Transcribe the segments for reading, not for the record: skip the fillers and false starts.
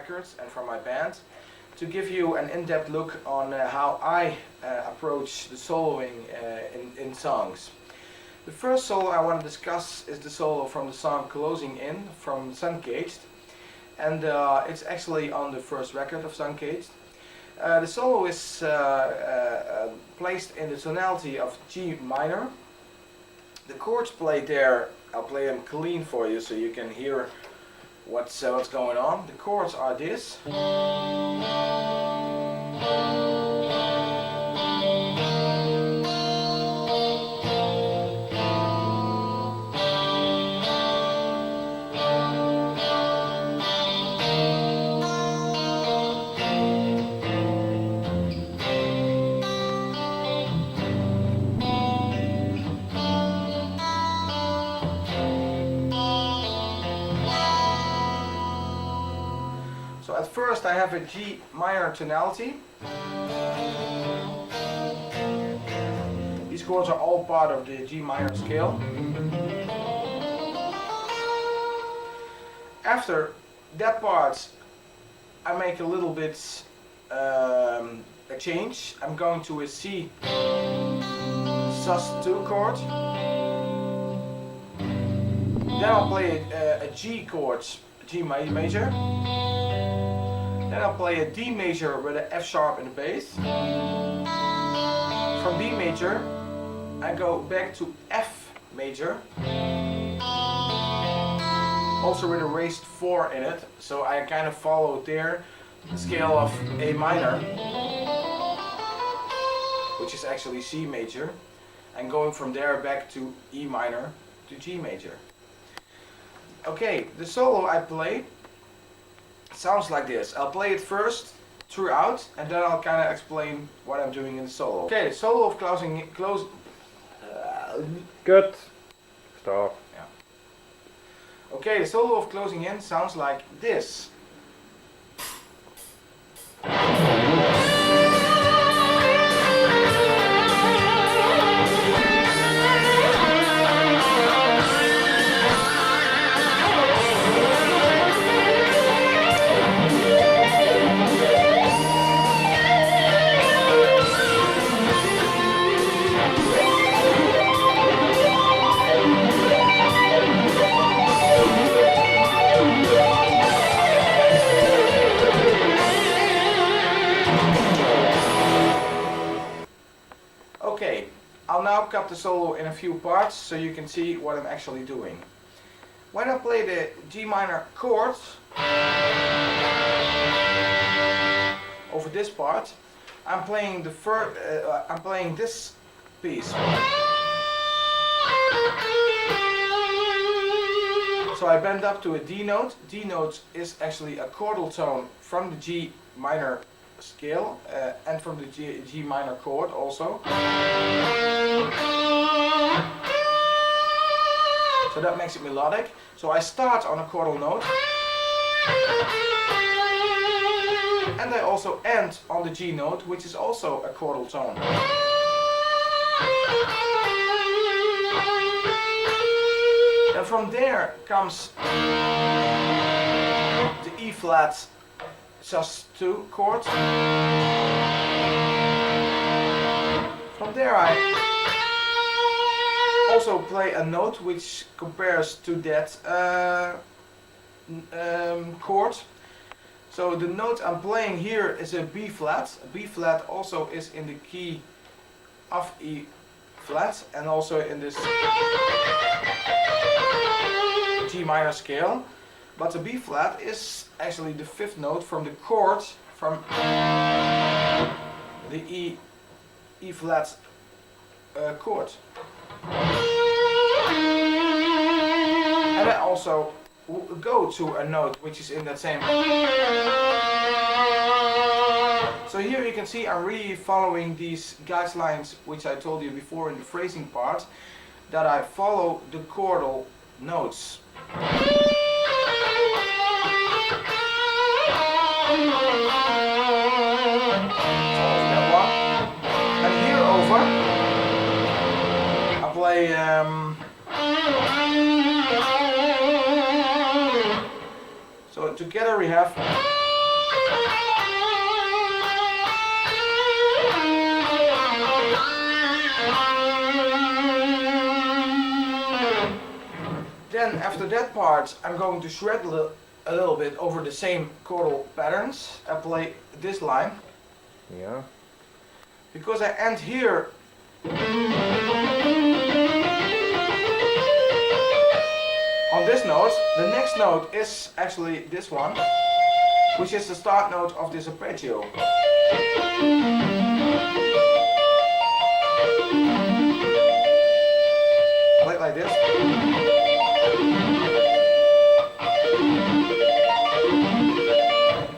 records and from my band, to give you an in-depth look on how I approach the soloing in songs. The first solo I want to discuss is the solo from the song Closing In from Suncaged, and it's actually on the first record of Suncaged. The solo is placed in the tonality of G minor. The chords played there, I'll play them clean for you so you can hear what's going on. The chords are this. So at first I have a G minor tonality. These chords are all part of the G minor scale. After that part I make a little bit a change. I'm going to a C sus2 chord. Then I'll play a G chord, G major. Then I'll play a D major with an F sharp in the bass. From D major I go back to F major, also with a raised 4 in it, so I kind of follow there the scale of A minor, which is actually C major, and going from there back to E minor to G major. Okay, the solo I play sounds like this. I'll play it first throughout and then I'll kind of explain what I'm doing in the solo. Okay, the solo of Good. Stop. Yeah. Okay, the solo of Closing In sounds like this. Okay, I'll now cut the solo in a few parts so you can see what I'm actually doing. When I play the G minor chords over this part, I'm playing I'm playing this piece. So I bend up to a D note. D note is actually a chordal tone from the G minor scale and from the G minor chord also. So that makes it melodic. So I start on a chordal note and I also end on the G note, which is also a chordal tone. And from there comes the E flat sus2 chord. From there I also play a note which compares to that chord. So the note I'm playing here is a B flat. A B flat also is in the key of E flat and also in this G minor scale. But the B flat is actually the fifth note from the chord from the E flat chord. And I also go to a note which is in that same. So here you can see I'm really following these guidelines which I told you before in the phrasing part, that I follow the chordal notes. And here over I play so together we have after that part, I'm going to shred a little bit over the same chordal patterns. I play this line. Yeah. Because I end here on this note, the next note is actually this one, which is the start note of this arpeggio. Play it like this.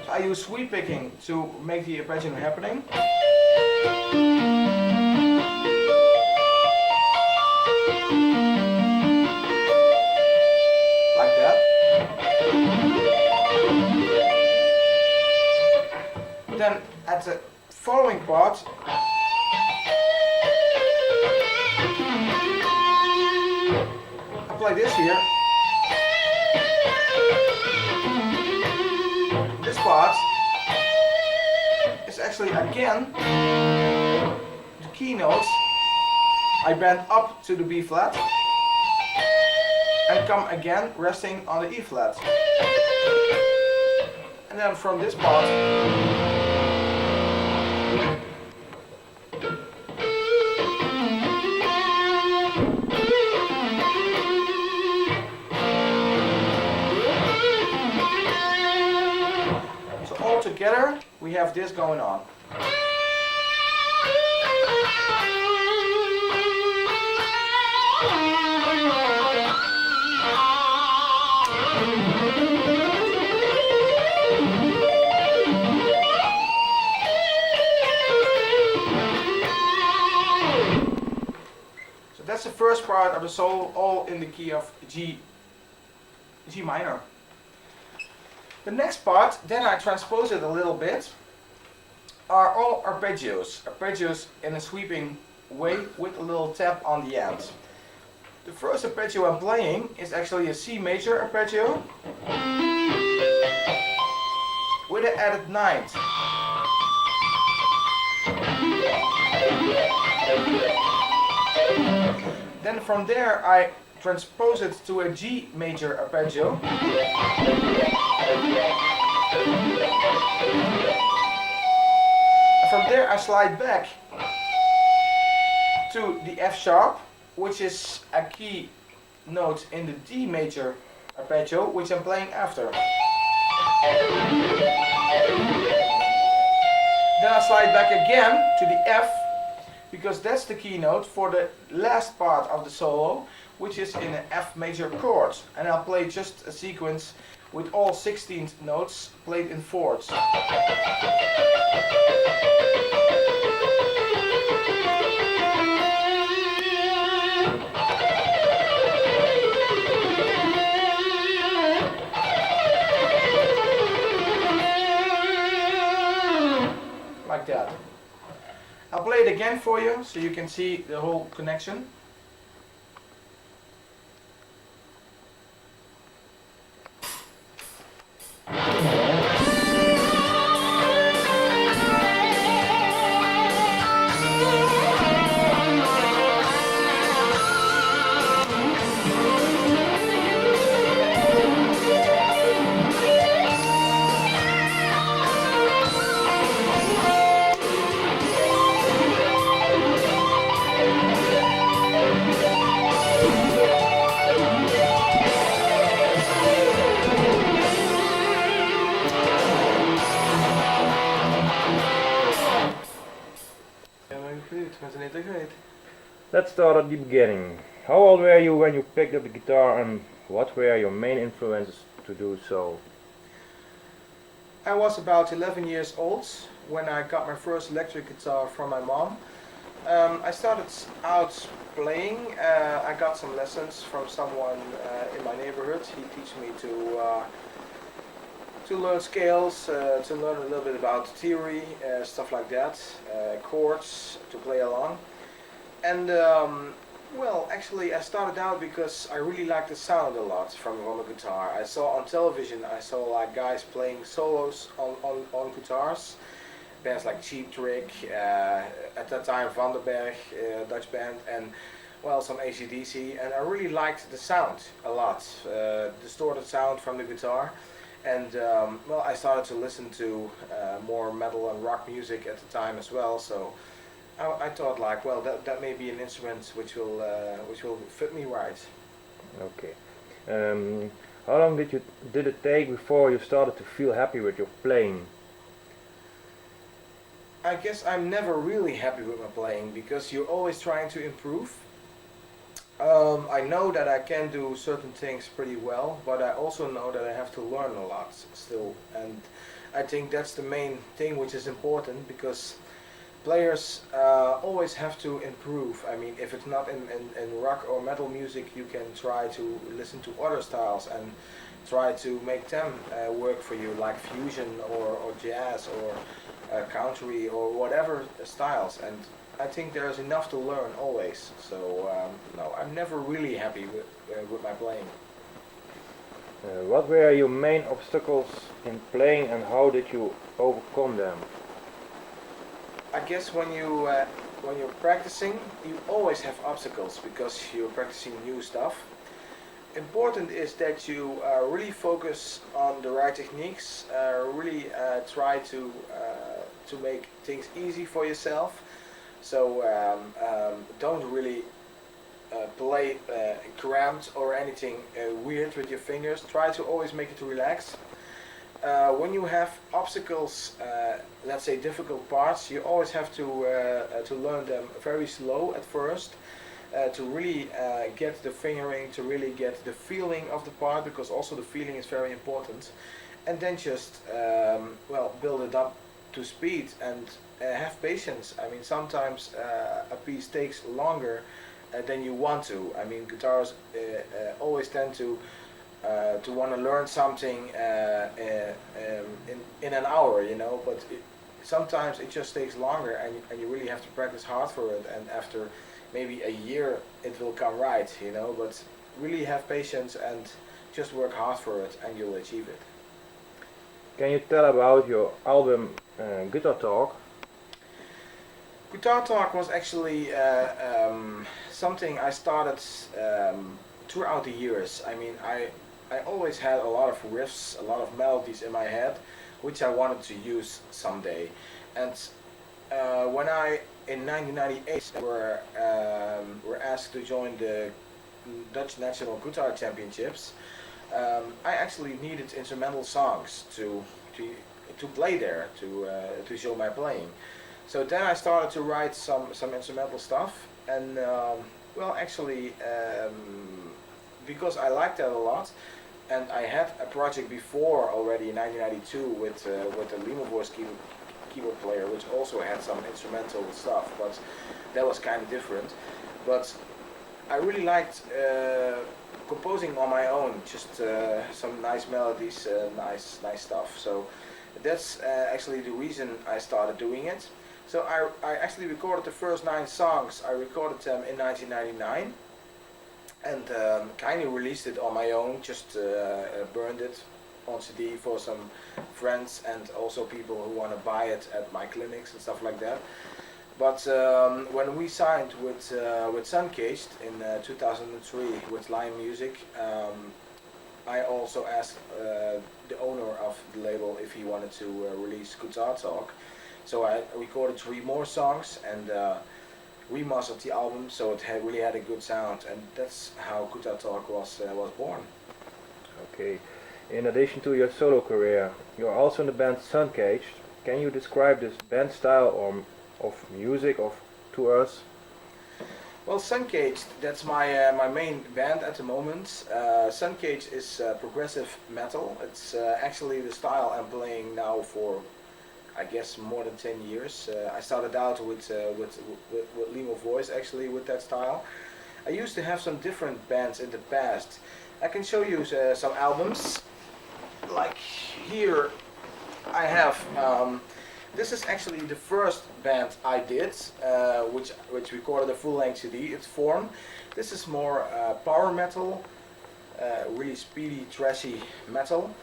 So I use sweep picking to make the arpeggio happening. Like that. Then at the following part, I play this here. This part is actually again the key notes. I bend up to the B flat and come again resting on the E flat. And then from this part, so all together we have this going on. That's the first part of the solo, all in the key of G minor. The next part, then I transpose it a little bit, are all arpeggios. Arpeggios in a sweeping way with a little tap on the end. The first arpeggio I'm playing is actually a C major arpeggio with an added ninth. Then from there I transpose it to a G major arpeggio. And from there I slide back to the F sharp, which is a key note in the D major arpeggio, which I'm playing after. Then I slide back again to the F, because that's the key note for the last part of the solo, which is in an F major chord. And I'll play just a sequence with all 16 notes played in fourths. Like that. I'll play it again for you so you can see the whole connection. Let's start at the beginning. How old were you when you picked up the guitar, and what were your main influences to do so? I was about 11 years old when I got my first electric guitar from my mom. I started out playing. I got some lessons from someone in my neighborhood. He taught me to learn scales, to learn a little bit about theory, stuff like that, chords, to play along. And well, actually I started out because I really liked the sound a lot from a guitar. I saw on television, I saw like guys playing solos on guitars, bands like Cheap Trick, at that time Vandenberg, Dutch band, and well, some AC/DC, and I really liked the sound a lot, distorted sound from the guitar. And well, I started to listen to more metal and rock music at the time as well. So I thought like, well, that may be an instrument which will fit me right. Okay. How long did it take before you started to feel happy with your playing? I guess I'm never really happy with my playing because you're always trying to improve. I know that I can do certain things pretty well, but I also know that I have to learn a lot still. And I think that's the main thing which is important because players always have to improve. I mean, if it's not in rock or metal music, you can try to listen to other styles and try to make them work for you, like fusion or jazz or country or whatever styles. And I think there's enough to learn always. So no, I'm never really happy with my playing. What were your main obstacles in playing and how did you overcome them? I guess when you're practicing, you always have obstacles because you're practicing new stuff. Important is that you really focus on the right techniques. Really try to make things easy for yourself. So don't really play cramped or anything weird with your fingers. Try to always make it relaxed. When you have obstacles, let's say difficult parts, you always have to learn them very slow at first, to really get the fingering, to really get the feeling of the part, because also the feeling is very important. And then just well, build it up to speed and have patience. I mean, sometimes a piece takes longer than you want to. I mean, guitars always tend to want to learn something in an hour, you know, but sometimes it just takes longer and you really have to practice hard for it, and after maybe a year it will come right, you know, but really have patience and just work hard for it and you'll achieve it. Can you tell about your album Guitar Talk? Guitar Talk was actually something I started throughout the years. I mean, I always had a lot of riffs, a lot of melodies in my head, which I wanted to use someday. And when I, in 1998, were asked to join the Dutch National Guitar Championships, I actually needed instrumental songs to play there, to show my playing. So then I started to write some instrumental stuff, and well, actually, because I liked that a lot, and I had a project before already in 1992 with a Lima Voice keyboard player, which also had some instrumental stuff, but that was kind of different. But I really liked composing on my own, just some nice melodies, nice stuff. So that's actually the reason I started doing it. So I actually recorded the first 9 songs. I recorded them in 1999 and kind of released it on my own, just burned it on CD for some friends and also people who want to buy it at my clinics and stuff like that. But when we signed with Suncaged in 2003 with Lion Music, I also asked the owner of the label if he wanted to release Guitar Talk. So I recorded 3 more songs and remastered the album, so it really had a good sound, and that's how Guitar Talk was born. Okay. In addition to your solo career, you're also in the band Suncaged. Can you describe this band style or of music to us? Well, Suncaged, that's my main band at the moment. Suncaged is progressive metal. It's actually the style I'm playing now for, I guess, more than 10 years. I started out with Lima Voice, actually, with that style. I used to have some different bands in the past. I can show you some albums. Like here I have, this is actually the first band I did, which recorded a full-length CD. It's Form. This is more power metal, really speedy, trashy metal.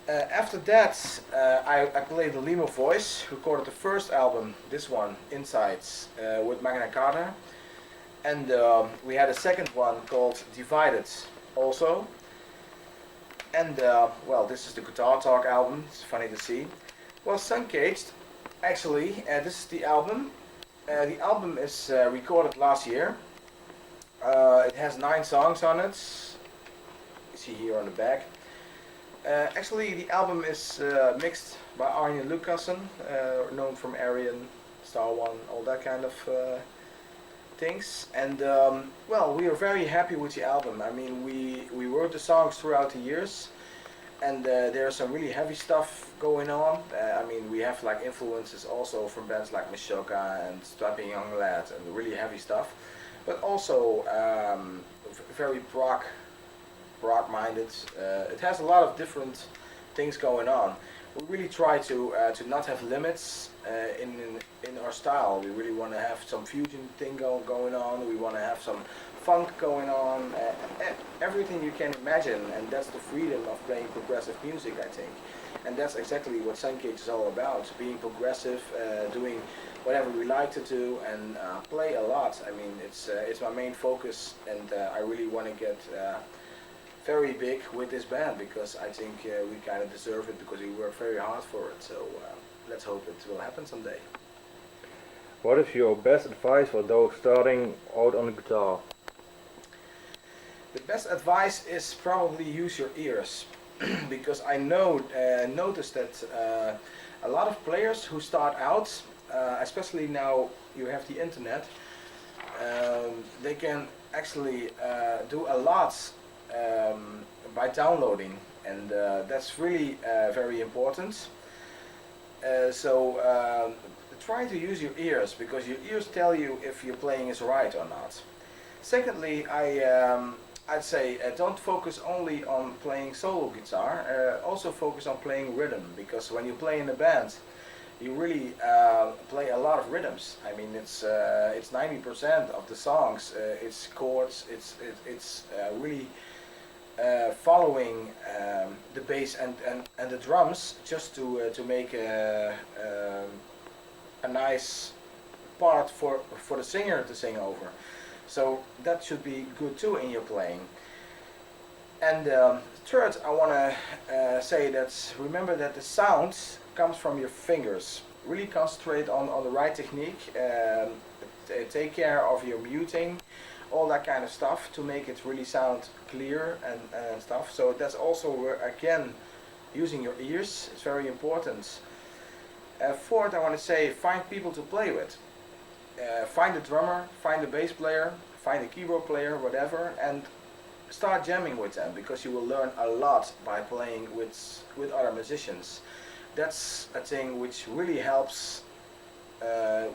After that, I played the Lima Voice, recorded the first album, this one, Insights, with Magna Carta. And we had a second one called Divided also. And well, this is the Guitar Talk album. It's funny to see. Well, Suncaged, actually, this is the album. The album is recorded last year. It has 9 songs on it. You see here on the back. Actually, the album is mixed by Arjen Lucassen, known from Arian, Star One, all that kind of things. And well, we are very happy with the album. I mean, we wrote the songs throughout the years, and there's some really heavy stuff going on. I mean, we have like influences also from bands like Meshuggah and Strapping Young Lad and really heavy stuff, but also very rock-minded. It has a lot of different things going on. We really try to not have limits in our style. We really want to have some fusion thing going on. We want to have some funk going on. Everything you can imagine, and that's the freedom of playing progressive music, I think. And that's exactly what Suncaged is all about: being progressive, doing whatever we like to do, and play a lot. I mean, it's my main focus, and I really want to get very big with this band, because I think we kind of deserve it, because we work very hard for it. So let's hope it will happen someday. What is your best advice for those starting out on the guitar? The best advice is probably use your ears, because I noticed that a lot of players who start out, especially now you have the internet, they can actually do a lot by downloading, and that's really very important. So try to use your ears, because your ears tell you if your playing is right or not. Secondly, I'd say don't focus only on playing solo guitar, also focus on playing rhythm, because when you play in a band, you really play a lot of rhythms. I mean, it's 90% of the songs. It's chords. It's really following the bass and the drums, just to make a nice part for the singer to sing over. So that should be good too in your playing. And third, I want to say that remember that the sound comes from your fingers. Really concentrate on the right technique. Take care of your muting, all that kind of stuff, to make it really sound clear and stuff. So that's also where, again, using your ears is very important. Fourth, I want to say, find people to play with. Find a drummer, find a bass player, find a keyboard player, whatever, and start jamming with them, because you will learn a lot by playing with other musicians. That's a thing which really helps,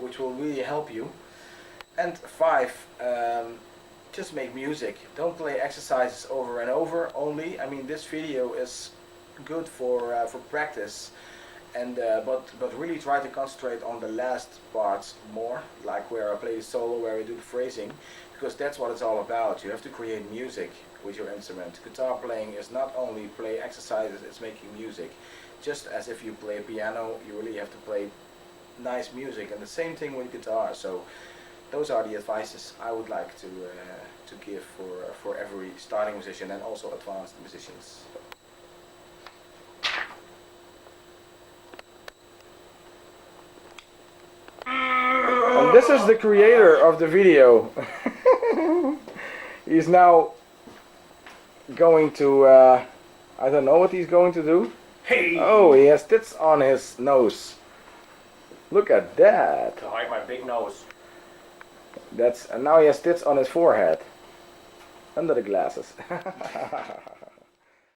which will really help you. And 5, just make music. Don't play exercises over and over only. I mean, this video is good for practice, and but really try to concentrate on the last parts more, like where I play the solo, where I do the phrasing, because that's what it's all about. You have to create music with your instrument. Guitar playing is not only play exercises, it's making music. Just as if you play piano, you really have to play nice music, and the same thing with guitar. So those are the advices I would like to give for every starting musician, and also advanced musicians. And this is the creator of the video. He's now going to, I don't know what he's going to do. Hey! Oh, he has tits on his nose. Look at that. To hide my big nose. And now he has tits on his forehead. Under the glasses.